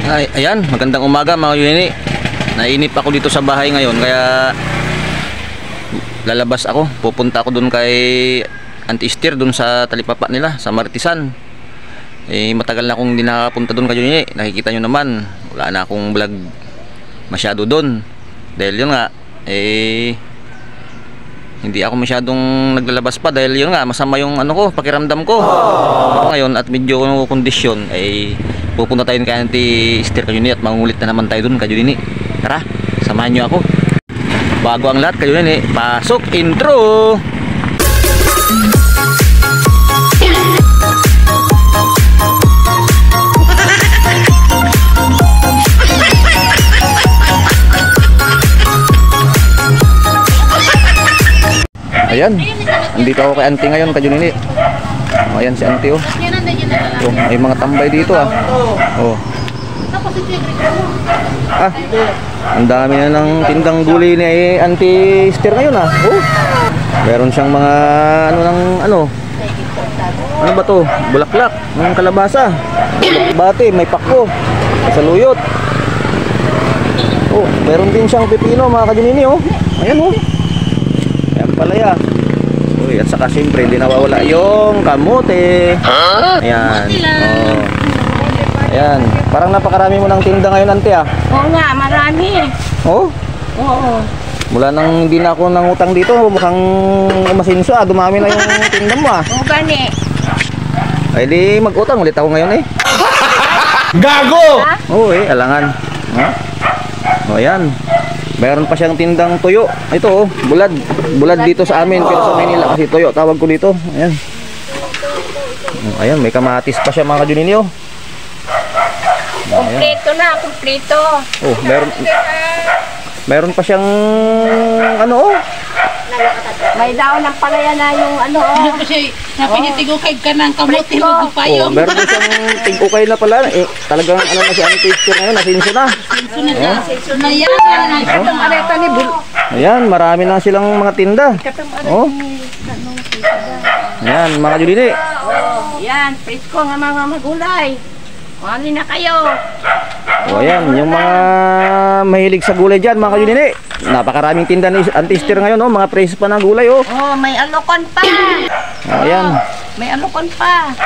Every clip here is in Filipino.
Ay, ayan, magandang umaga mga yuni. Nainip ako dito sa bahay ngayon kaya lalabas ako. Pupunta ako dun kay Auntie Esther dun sa talipapa nila sa Martisan. Matagal na akong hindi nakapunta dun kayo yuni. Nakikita nyo naman, wala na akong vlog masyado dun. Dahil yun nga, hindi ako masyadong naglalabas pa dahil yun nga, masama yung ano ko, pakiramdam ko. Ngayon at medyo kondisyon pupunta tayo kay Auntie Esther kayo at mangungulit na naman tayo dun kayo din. Tara, samahan nyo ako. Bago ang lahat kayo din, pasok intro. Ayan, andito ako kay Auntie ngayon kayo din. Ayan si Auntie oh. Oh, may mga tambay dito ah. Oh. Ah, ang dami na ng tindang gulay ni Auntie Esther ngayon ah. Oh. Meron siyang mga ano ba to? Bulaklak, ng kalabasa. Bate, may pakko. Saluyot. Oh, meron din siyang pipino mga kajinini oh. Ayan oh. Ayan palaya. Uy, at saka siyempre hindi nawawala yung kamote. Ayan. Oh. Ayan. Parang napakarami mo ng tinda ngayon, Auntie ah. Oo nga, marami. Oh? Oo. Mula nang hindi na ako nangutang dito, mukhang umasinso ah. Dumami na yung tinda mo ah. Oo gani. Ay di mag-utang ulit ako ngayon eh. Gago! Oo alangan. Ha? O ayan. Mayroon pa siyang tindang tuyo. Ito oh, bulad. Bulad dito sa amin, pero sa Manila kasi tuyo tawag ko dito. Ayan. Ayan, may kamatis pa siya mga kajunini oh. Kompleto na, kompleto. Oh, meron pa siyang ano oh. May daw ng palaya na yung ano oh. Napinitigukay ka ng kamuti mo Oh, gupayong. meron din siyang tig-ukay na pala. Talagang ano na si Auntie Esther ngayon, nasinso na. Na yan. Katong areta ni Bul. Ayan, marami na silang mga tinda. Katong areta Oh. ni Ayan, mga kajunini. Yan, presko nga mga magulay. Mali na kayo. O ayan, yung mga mahilig sa gulay dyan, mga kajunini. Napakaraming tinda ni Auntie Esther ngayon, oh, mga preso pa ng gulay, oh. Oh, may alokon pa. Ayan. May alokon pa.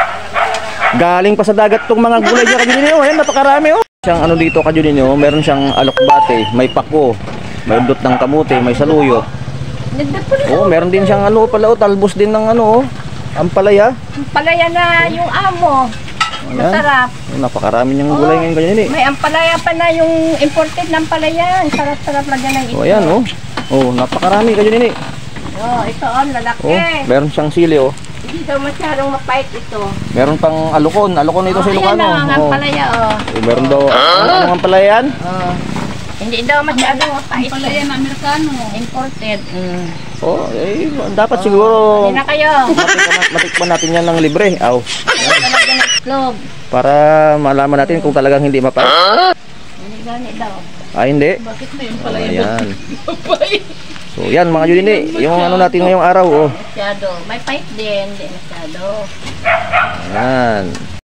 Galing pa sa dagat tong mga gulay dyan, kajunini, oh. Ayan, napakarami, oh. Siyang ano dito, kajunini, oh. Meron siyang alokbate, may pako, may udot ng kamote, may saluyot. Oh, meron din siyang ano pala, oh, talbos din ng ano, oh. Ampalaya. Palaya na yung amo. Ayan. Masarap. Oh, napakarami niyang gulay ngayon, kajunini. May ampalaya pa na yung imported ng palaya. Sarap-sarap lagyan ng ito. Oh, ayan, oh. Oh, napakarami, kajunini. Oh, ito oh, lalaki. Oh, meron siyang sili, oh. Hindi daw masyadong mapait ito. Meron pang alukon. Alukon ito sa Ilocano. Ayan ang ampalaya oh. Meron daw. Ano ang palaya yan? Oh. Hindi daw masyadong mapait. Palaya na Amerikano. Imported. Oh, dapat siguro Hindi na kayo. matikman natin yan ng libre. Aw. Talagyan ng itlog. Para malaman natin kung talagang hindi mapait. Hindi gani daw. Hindi. Bakit na yung palaya? Ayan. So, yan mga Judini. Yung ano natin ngayong araw, oh. Masyado. May pait din. Hindi masyado. Ayan.